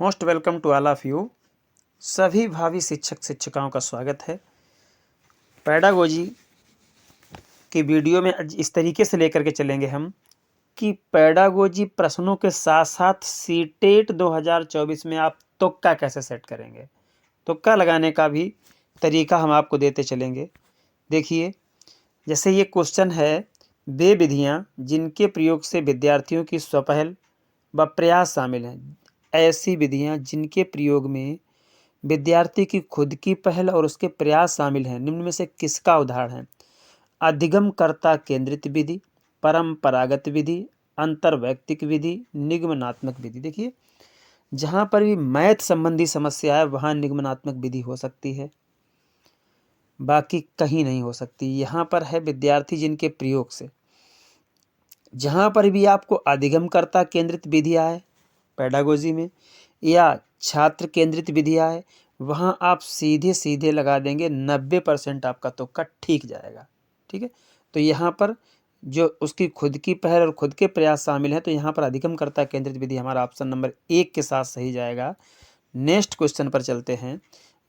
Most welcome to all of you. सभी भावी शिक्षक शिक्षिकाओं का स्वागत है। पैडागोजी की वीडियो में आज इस तरीके से लेकर के चलेंगे हम कि पैडागोजी प्रश्नों के साथ साथ सीटेट 2024 में आप तुक्का कैसे सेट करेंगे, तुक्का लगाने का भी तरीका हम आपको देते चलेंगे। देखिए, जैसे ये क्वेश्चन है, वे विधियाँ जिनके प्रयोग से विद्यार्थियों की स्वपहल व प्रयास शामिल हैं। ऐसी विधियाँ जिनके प्रयोग में विद्यार्थी की खुद की पहल और उसके प्रयास शामिल हैं, निम्न में से किसका उदाहरण है? अधिगमकर्ता केंद्रित विधि, परंपरागत विधि, अंतर्वैयक्तिक विधि, निगमनात्मक विधि। देखिए, जहाँ पर भी मैथ संबंधी समस्या है वहाँ निगमनात्मक विधि हो सकती है, बाकी कहीं नहीं हो सकती। यहाँ पर है विद्यार्थी जिनके प्रयोग से। जहाँ पर भी आपको अधिगमकर्ता केंद्रित विधि आए पैडागोजी में या छात्र केंद्रित विधि आए, वहाँ आप सीधे सीधे लगा देंगे 90% आपका तुक्का ठीक जाएगा। ठीक है, तो यहाँ पर जो उसकी खुद की पहल और खुद के प्रयास शामिल हैं, तो यहाँ पर अधिगमकर्ता केंद्रित विधि हमारा ऑप्शन नंबर 1 के साथ सही जाएगा। नेक्स्ट क्वेश्चन पर चलते हैं।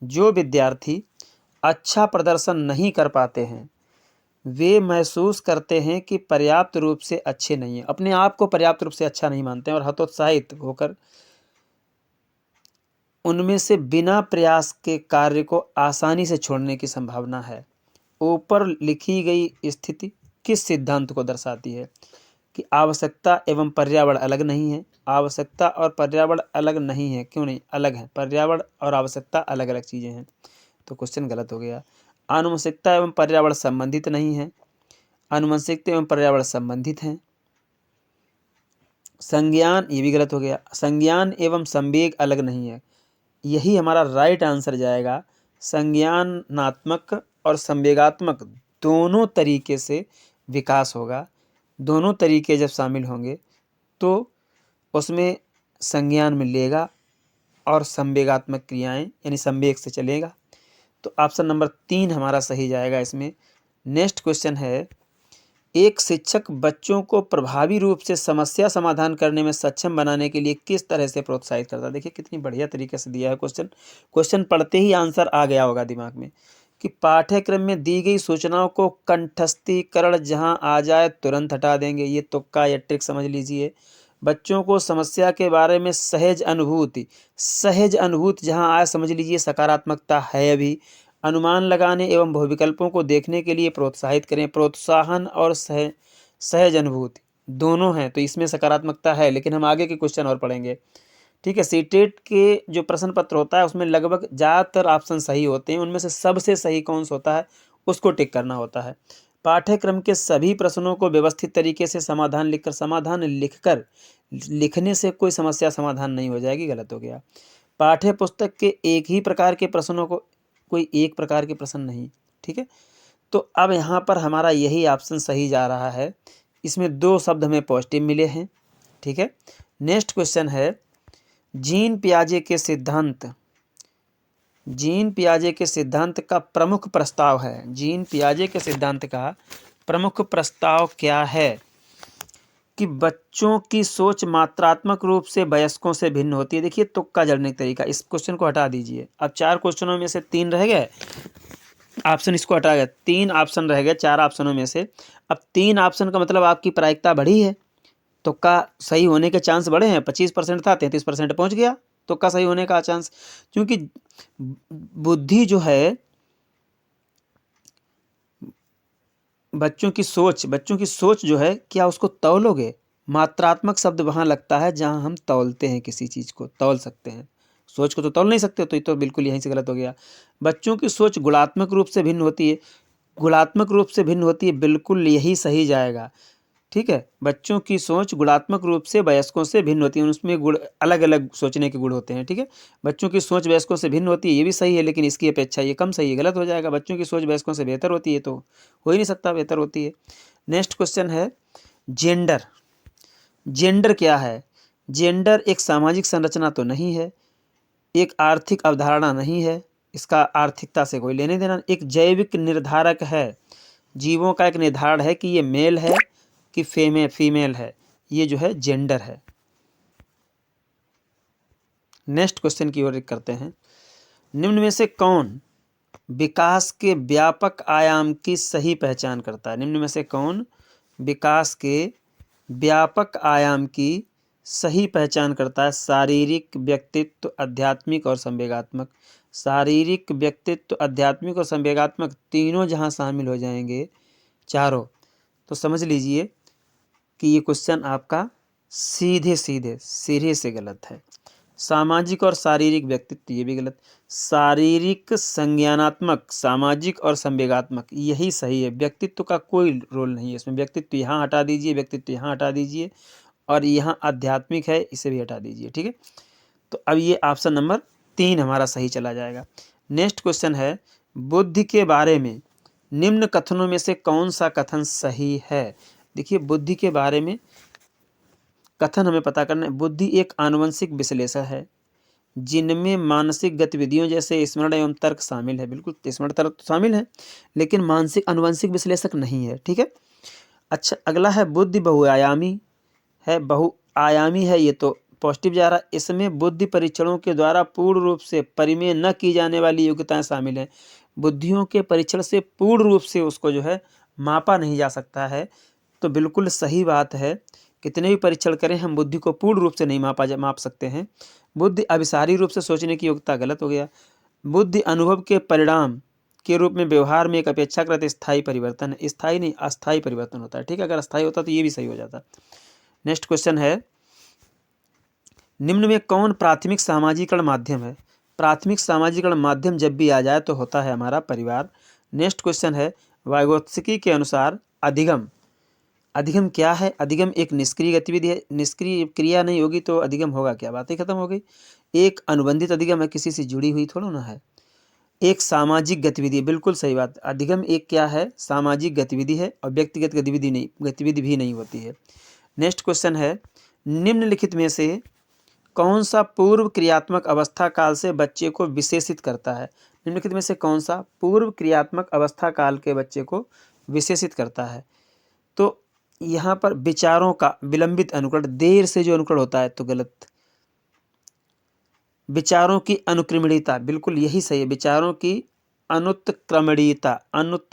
जो विद्यार्थी अच्छा प्रदर्शन नहीं कर पाते हैं, वे महसूस करते हैं कि पर्याप्त रूप से अच्छे नहीं हैं, अपने आप को पर्याप्त रूप से अच्छा नहीं मानते हैं और हतोत्साहित होकर उनमें से बिना प्रयास के कार्य को आसानी से छोड़ने की संभावना है। ऊपर लिखी गई स्थिति किस सिद्धांत को दर्शाती है? कि आवश्यकता एवं पर्यावरण अलग नहीं है। आवश्यकता और पर्यावरण अलग नहीं है, क्यों नहीं? अलग है। पर्यावरण और आवश्यकता अलग अलग चीज़ें हैं, तो क्वेश्चन गलत हो गया। आनुवंशिकता एवं पर्यावरण संबंधित नहीं है, आनुवंशिकता एवं पर्यावरण संबंधित हैं। संज्ञान, ये भी गलत हो गया। संज्ञान एवं संवेग अलग नहीं है, यही हमारा राइट आंसर जाएगा। संज्ञानात्मक और संवेगात्मक दोनों तरीके से विकास होगा। दोनों तरीके जब शामिल होंगे तो उसमें संज्ञान मिलेगा और संवेगात्मक क्रियाएं यानी संवेग से चलेगा। तो ऑप्शन नंबर 3 हमारा सही जाएगा इसमें। नेक्स्ट क्वेश्चन है, एक शिक्षक बच्चों को प्रभावी रूप से समस्या समाधान करने में सक्षम बनाने के लिए किस तरह से प्रोत्साहित करता है? देखिए कितनी बढ़िया तरीके से दिया है क्वेश्चन। क्वेश्चन पढ़ते ही आंसर आ गया होगा दिमाग में कि पाठ्यक्रम में दी गई सूचनाओं को कंठस्थीकरण जहां आ जाए तुरंत हटा देंगे। ये तुक्का या ट्रिक समझ लीजिए। बच्चों को समस्या के बारे में सहज अनुभूति जहां आए समझ लीजिए सकारात्मकता है। अभी अनुमान लगाने एवं बहुविकल्पों को देखने के लिए प्रोत्साहित करें। प्रोत्साहन और सहज अनुभूति दोनों हैं, तो इसमें सकारात्मकता है, लेकिन हम आगे के क्वेश्चन और पढ़ेंगे। ठीक है, सीटेट के जो प्रश्न पत्र होता है उसमें लगभग ज़्यादातर ऑप्शन सही होते हैं, उनमें से सबसे सही कौन सा होता है उसको टिक करना होता है। पाठ्यक्रम के सभी प्रश्नों को व्यवस्थित तरीके से समाधान लिखने से कोई समस्या समाधान नहीं हो जाएगी, गलत हो गया। पाठ्य पुस्तक के एक ही प्रकार के प्रश्नों को, कोई एक प्रकार के प्रश्न नहीं। ठीक है, तो अब यहाँ पर हमारा यही ऑप्शन सही जा रहा है। इसमें 2 शब्द हमें पॉजिटिव मिले हैं। ठीक है, नेक्स्ट क्वेश्चन है, जीन पियाजे के सिद्धांत का प्रमुख प्रस्ताव है। जीन पियाजे के सिद्धांत का प्रमुख प्रस्ताव क्या है? कि बच्चों की सोच मात्रात्मक रूप से वयस्कों से भिन्न होती है। देखिए तुक्का जड़ने का तरीका, इस क्वेश्चन को हटा दीजिए। अब 4 क्वेश्चनों में से 3 रह गए, ऑप्शन इसको हटा गया, 3 ऑप्शन रह गए 4 ऑप्शनों में से। अब 3 ऑप्शन का मतलब आपकी प्रायिकता बढ़ी है, तुक्का सही होने के चांस बढ़े हैं। 25% था, 33% पहुंच गया तुक्का सही होने का चांस। क्योंकि बुद्धि जो है, बच्चों की सोच जो है, क्या उसको तौलोगे? मात्रात्मक शब्द वहाँ लगता है जहाँ हम तौलते हैं, किसी चीज़ को तौल सकते हैं, सोच को तो तौल नहीं सकते, तो ये तो बिल्कुल यहीं से गलत हो गया। बच्चों की सोच गुणात्मक रूप से भिन्न होती है, बिल्कुल यही सही जाएगा। ठीक है, बच्चों की सोच गुणात्मक रूप से वयस्कों से भिन्न होती है, उसमें गुण अलग अलग सोचने के गुण होते हैं। ठीक है, बच्चों की सोच वयस्कों से भिन्न होती है, ये भी सही है, लेकिन इसकी अपेक्षा ये कम सही है, गलत हो जाएगा। बच्चों की सोच वयस्कों से बेहतर होती है, तो हो ही नहीं सकता बेहतर होती है। नेक्स्ट क्वेश्चन है, जेंडर क्या है? जेंडर एक सामाजिक संरचना तो नहीं है, एक आर्थिक अवधारणा नहीं है, इसका आर्थिकता से कोई लेने देना। एक जैविक निर्धारक है, जीवों का एक निर्धारण है कि ये मेल है कि फीमेल है, ये जो है जेंडर है। नेक्स्ट क्वेश्चन की ओर करते हैं। निम्न में से कौन विकास के व्यापक आयाम की सही पहचान करता है? निम्न में से कौन विकास के व्यापक आयाम की सही पहचान करता है? शारीरिक, व्यक्तित्व, आध्यात्मिक और संवेगात्मक। शारीरिक, व्यक्तित्व, आध्यात्मिक और संवेगात्मक तीनों जहाँ शामिल हो जाएंगे, चारों, तो समझ लीजिए कि ये क्वेश्चन आपका सीधे सीधे सिरे से गलत है। सामाजिक और शारीरिक व्यक्तित्व, ये भी गलत। शारीरिक, संज्ञानात्मक, सामाजिक और संवेगात्मक, यही सही है। व्यक्तित्व का कोई रोल नहीं है इसमें। व्यक्तित्व यहाँ हटा दीजिए, व्यक्तित्व यहाँ हटा दीजिए, और यहाँ आध्यात्मिक है, इसे भी हटा दीजिए। ठीक है, तो अब ये ऑप्शन नंबर 3 हमारा सही चला जाएगा। नेक्स्ट क्वेश्चन है, बुद्धि के बारे में निम्न कथनों में से कौन सा कथन सही है? देखिए, बुद्धि के बारे में कथन हमें पता करना है। बुद्धि एक आनुवंशिक विश्लेषण है जिनमें मानसिक गतिविधियों जैसे स्मरण एवं तर्क शामिल है। बिल्कुल, स्मरण तर्क तो शामिल है, लेकिन मानसिक आनुवंशिक विश्लेषक नहीं है। ठीक है, अच्छा, अगला है बुद्धि बहुआयामी है। बहुआयामी है, ये तो पॉजिटिव जा रहा है। इसमें बुद्धि परीक्षणों के द्वारा पूर्ण रूप से परिमेय न की जाने वाली योग्यताएं शामिल हैं। बुद्धियों के परीक्षण से पूर्ण रूप से उसको जो है मापा नहीं जा सकता है। तो बिल्कुल सही बात है, कितने भी परीक्षण करें हम बुद्धि को पूर्ण रूप से नहीं माप सकते हैं। बुद्धि अभिसारी रूप से सोचने की योग्यता, गलत हो गया। बुद्धि अनुभव के परिणाम के रूप में व्यवहार में एक अपेक्षाकृत स्थायी परिवर्तन है। स्थायी नहीं, अस्थायी परिवर्तन होता है। ठीक है, अगर अस्थायी होता तो ये भी सही हो जाता। नेक्स्ट क्वेश्चन है, निम्न में कौन प्राथमिक सामाजिकरण माध्यम है? प्राथमिक सामाजिकरण माध्यम जब भी आ जाए तो होता है हमारा परिवार। नेक्स्ट क्वेश्चन है, वाइगोत्स्की के अनुसार अधिगम, अधिगम क्या है? अधिगम एक निष्क्रिय गतिविधि है। निष्क्रिय क्रिया नहीं होगी तो अधिगम होगा क्या? बात ही खत्म हो गई। एक अनुबंधित अधिगम है, किसी से जुड़ी हुई थोड़ा ना है। एक सामाजिक गतिविधि, बिल्कुल सही बात। अधिगम एक क्या है? सामाजिक गतिविधि है, और व्यक्तिगत गतिविधि भी नहीं होती है। नेक्स्ट क्वेश्चन है, निम्नलिखित में से कौन सा पूर्व क्रियात्मक अवस्था काल से बच्चे को विशेषित करता है? निम्नलिखित में से कौन सा पूर्व क्रियात्मक अवस्था काल के बच्चे को विशेषित करता है? तो यहाँ पर विचारों का विलंबित अनुकरण, देर से जो अनुकरण होता है, तो गलत। विचारों की अनुक्रमणीयता, बिल्कुल यही सही है। विचारों की अनुत्क्रमणीयता,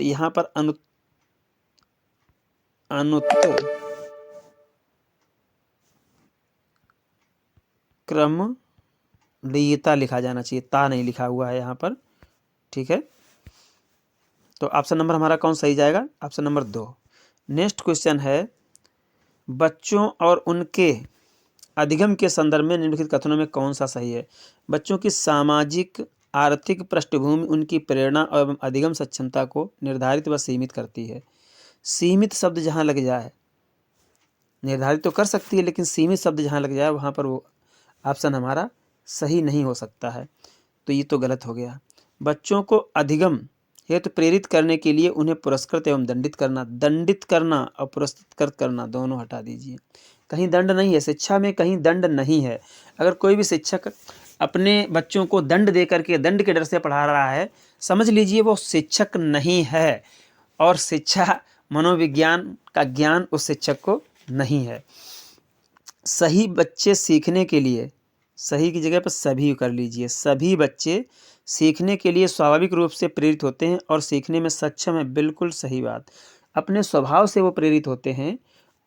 यहाँ पर अनुत्क्रमणीयता लिखा जाना चाहिए, ता नहीं लिखा हुआ है यहाँ पर। ठीक है, तो ऑप्शन नंबर हमारा कौन सही जाएगा? Option number 2। नेक्स्ट क्वेश्चन है, बच्चों और उनके अधिगम के संदर्भ में निम्नलिखित कथनों में कौन सा सही है? बच्चों की सामाजिक आर्थिक पृष्ठभूमि उनकी प्रेरणा एवं अधिगम सक्षमता को निर्धारित व सीमित करती है। सीमित शब्द जहाँ लग जाए, निर्धारित तो कर सकती है, लेकिन सीमित शब्द जहाँ लग जाए वहाँ पर वो ऑप्शन हमारा सही नहीं हो सकता है। तो ये तो गलत हो गया। बच्चों को अधिगम हेतु प्रेरित करने के लिए उन्हें पुरस्कृत एवं दंडित करना और पुरस्कृत करना दोनों हटा दीजिए। कहीं दंड नहीं है, शिक्षा में कहीं दंड नहीं है। अगर कोई भी शिक्षक अपने बच्चों को दंड दे करके, दंड के डर से पढ़ा रहा है, समझ लीजिए वो शिक्षक नहीं है, और शिक्षा मनोविज्ञान का ज्ञान उस शिक्षक को नहीं है। सही बच्चे सीखने के लिए, सही की जगह पर सभी कर लीजिए, सभी बच्चे सीखने के लिए स्वाभाविक रूप से प्रेरित होते हैं और सीखने में सक्षम है। बिल्कुल सही बात। अपने स्वभाव से वो प्रेरित होते हैं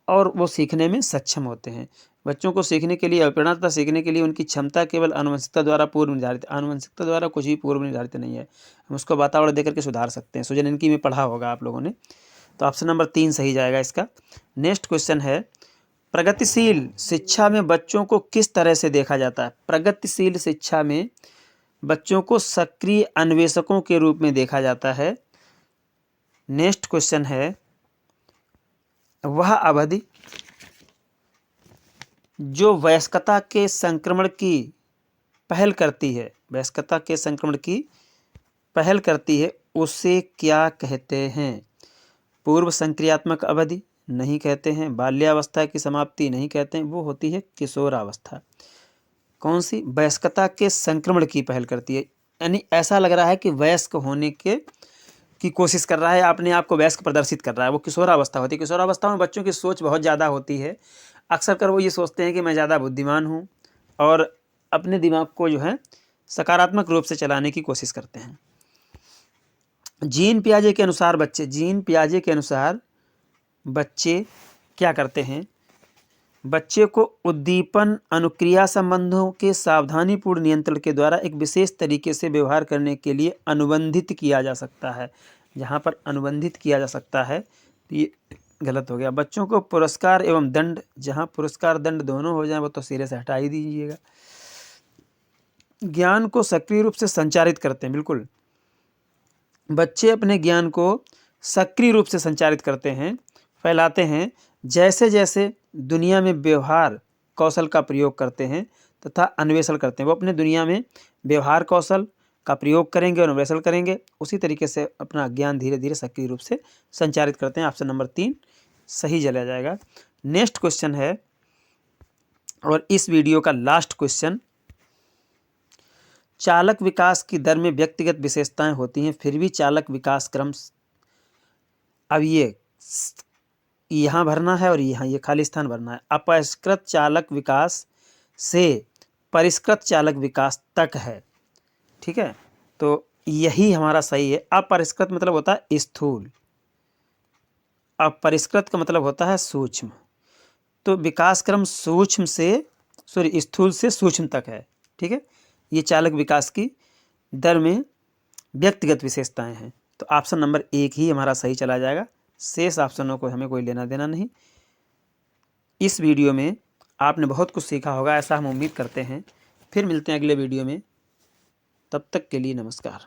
और वो सीखने में सक्षम होते हैं। बच्चों को सीखने के लिए, अप्रेरणा तथा सीखने के लिए उनकी क्षमता केवल आनुवंशिकता द्वारा पूर्व निर्धारित। आनुवंशिकता द्वारा कुछ भी पूर्व निर्धारित नहीं है, हम उसको वातावरण देकर के सुधार सकते हैं। सुजन इनकी में पढ़ा होगा आप लोगों ने। तो ऑप्शन नंबर 3 सही जाएगा इसका। नेक्स्ट क्वेश्चन है, प्रगतिशील शिक्षा में बच्चों को किस तरह से देखा जाता है? प्रगतिशील शिक्षा में बच्चों को सक्रिय अन्वेषकों के रूप में देखा जाता है। नेक्स्ट क्वेश्चन है, वह अवधि जो वयस्कता के संक्रमण की पहल करती है, वयस्कता के संक्रमण की पहल करती है, उसे क्या कहते हैं? पूर्व संक्रियात्मक अवधि नहीं कहते हैं, बाल्यावस्था की समाप्ति नहीं कहते हैं, वो होती है किशोरावस्था। कौन सी? वयस्कता के संक्रमण की पहल करती है, यानी ऐसा लग रहा है कि वयस्क होने की कोशिश कर रहा है, अपने आप को वयस्क प्रदर्शित कर रहा है, वो किशोरावस्था होती है। किशोरावस्था में बच्चों की सोच बहुत ज़्यादा होती है। अक्सर कर वो ये सोचते हैं कि मैं ज़्यादा बुद्धिमान हूँ और अपने दिमाग को जो है सकारात्मक रूप से चलाने की कोशिश करते हैं। जीन पियाजे के अनुसार बच्चे क्या करते हैं? बच्चे को उद्दीपन अनुक्रिया संबंधों के सावधानीपूर्ण नियंत्रण के द्वारा एक विशेष तरीके से व्यवहार करने के लिए अनुबंधित किया जा सकता है। जहाँ पर अनुबंधित किया जा सकता है तो ये गलत हो गया। बच्चों को पुरस्कार एवं दंड, जहाँ पुरस्कार दंड दोनों हो जाए वो तो सिरे से हटा ही दीजिएगा। ज्ञान को सक्रिय रूप से संचारित करते हैं, बिल्कुल बच्चे अपने ज्ञान को सक्रिय रूप से संचारित करते हैं, फैलाते हैं, जैसे जैसे दुनिया में व्यवहार कौशल का प्रयोग करते हैं तथा अन्वेषण करते हैं। वो अपने दुनिया में व्यवहार कौशल का प्रयोग करेंगे और अन्वेषण करेंगे, उसी तरीके से अपना ज्ञान धीरे धीरे सक्रिय रूप से संचारित करते हैं। ऑप्शन नंबर 3 सही चला जाएगा। नेक्स्ट क्वेश्चन है और इस वीडियो का लास्ट क्वेश्चन, चालक विकास की दर में व्यक्तिगत विशेषताएं होती हैं, फिर भी चालक विकास क्रम, अब ये यहाँ भरना है और यहाँ ये खाली स्थान भरना है। अपरिष्कृत चालक विकास से परिष्कृत चालक विकास तक है, ठीक है, तो यही हमारा सही है। अपरिष्कृत मतलब होता है स्थूल, अपरिष्कृत का मतलब होता है सूक्ष्म, तो विकास क्रम स्थूल से सूक्ष्म तक है, ठीक है। ये चालक विकास की दर में व्यक्तिगत विशेषताएं हैं, तो ऑप्शन नंबर 1 ही हमारा सही चला जाएगा। शेष ऑप्शनों को हमें कोई लेना देना नहीं। इस वीडियो में आपने बहुत कुछ सीखा होगा, ऐसा हम उम्मीद करते हैं। फिर मिलते हैं अगले वीडियो में, तब तक के लिए नमस्कार।